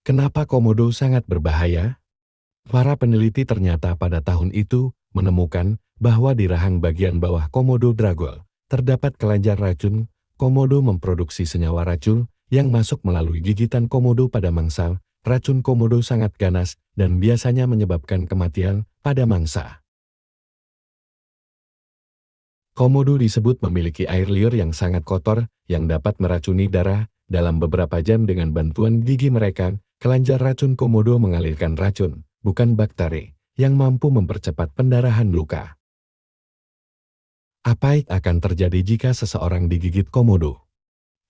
Kenapa komodo sangat berbahaya? Para peneliti ternyata pada tahun itu menemukan bahwa di rahang bagian bawah komodo dragol terdapat kelenjar racun. Komodo memproduksi senyawa racun yang masuk melalui gigitan komodo pada mangsa. Racun komodo sangat ganas dan biasanya menyebabkan kematian pada mangsa. Komodo disebut memiliki air liur yang sangat kotor yang dapat meracuni darah. Dalam beberapa jam dengan bantuan gigi mereka, kelenjar racun komodo mengalirkan racun, bukan bakteri, yang mampu mempercepat pendarahan luka. Apa yang akan terjadi jika seseorang digigit komodo?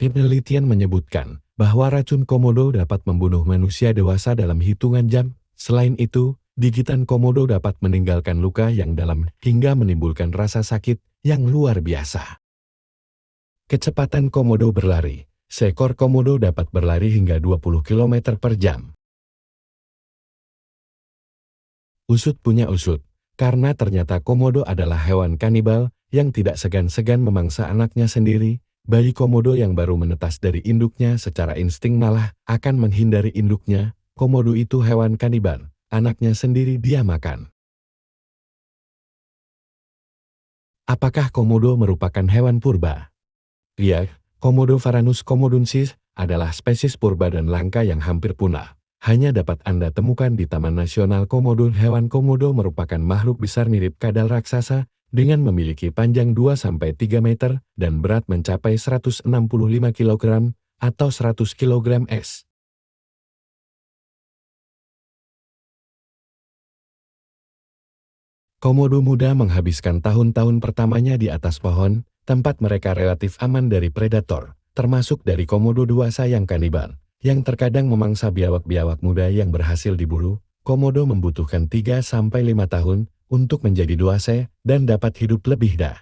Penelitian menyebutkan bahwa racun komodo dapat membunuh manusia dewasa dalam hitungan jam. Selain itu, gigitan komodo dapat meninggalkan luka yang dalam hingga menimbulkan rasa sakit yang luar biasa. Kecepatan komodo berlari. Seekor komodo dapat berlari hingga 20 km per jam. Usut punya usut, karena ternyata komodo adalah hewan kanibal yang tidak segan-segan memangsa anaknya sendiri. Bayi komodo yang baru menetas dari induknya secara insting malah akan menghindari induknya. Komodo itu hewan kanibal, anaknya sendiri dia makan. Apakah komodo merupakan hewan purba? Ya, Komodo varanus komodunsis adalah spesies purba dan langka yang hampir punah. Hanya dapat Anda temukan di Taman Nasional Komodo. Hewan komodo merupakan makhluk besar mirip kadal raksasa dengan memiliki panjang 2-3 meter dan berat mencapai 165 kg atau 100 kg. Komodo muda menghabiskan tahun-tahun pertamanya di atas pohon, tempat mereka relatif aman dari predator, termasuk dari komodo dewasa yang kanibal, yang terkadang memangsa biawak-biawak muda yang berhasil diburu. Komodo membutuhkan 3-5 tahun untuk menjadi dewasa dan dapat hidup lebih dah.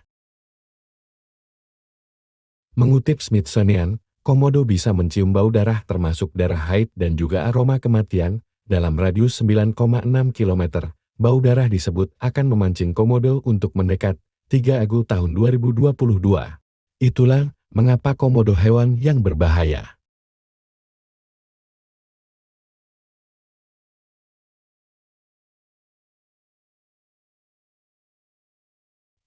Mengutip Smithsonian, komodo bisa mencium bau darah termasuk darah haid dan juga aroma kematian dalam radius 9,6 km. Bau darah disebut akan memancing komodo untuk mendekat. 3 Agustus tahun 2022. Itulah mengapa komodo hewan yang berbahaya.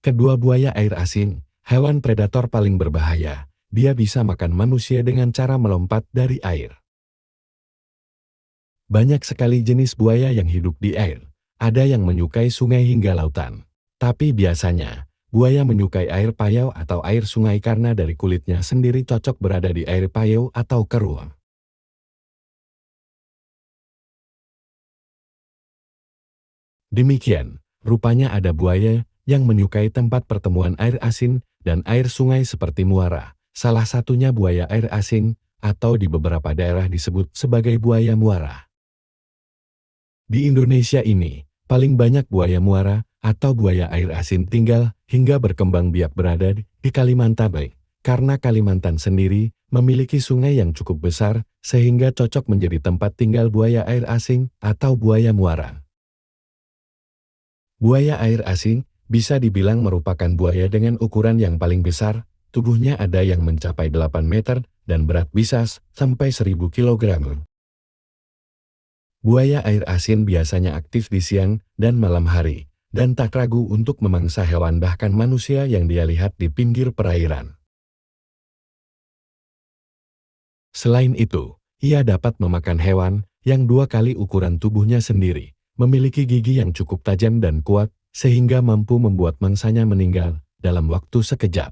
Kedua buaya air asin, hewan predator paling berbahaya. Dia bisa makan manusia dengan cara melompat dari air. Banyak sekali jenis buaya yang hidup di air. Ada yang menyukai sungai hingga lautan. Tapi biasanya, buaya menyukai air payau atau air sungai karena dari kulitnya sendiri cocok berada di air payau atau keruh. Demikian, rupanya ada buaya yang menyukai tempat pertemuan air asin dan air sungai seperti muara. Salah satunya buaya air asin, atau di beberapa daerah disebut sebagai buaya muara. Di Indonesia ini, paling banyak buaya muara atau buaya air asin tinggal hingga berkembang biak berada di Kalimantan Baik. Karena Kalimantan sendiri memiliki sungai yang cukup besar sehingga cocok menjadi tempat tinggal buaya air asin atau buaya muara. Buaya air asin bisa dibilang merupakan buaya dengan ukuran yang paling besar. Tubuhnya ada yang mencapai 8 meter dan berat bisa sampai 1000 kg. Buaya air asin biasanya aktif di siang dan malam hari, dan tak ragu untuk memangsa hewan bahkan manusia yang dia lihat di pinggir perairan. Selain itu, ia dapat memakan hewan yang 2 kali ukuran tubuhnya sendiri, memiliki gigi yang cukup tajam dan kuat, sehingga mampu membuat mangsanya meninggal dalam waktu sekejap.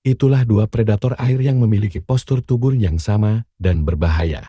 Itulah 2 predator air yang memiliki postur tubuh yang sama dan berbahaya.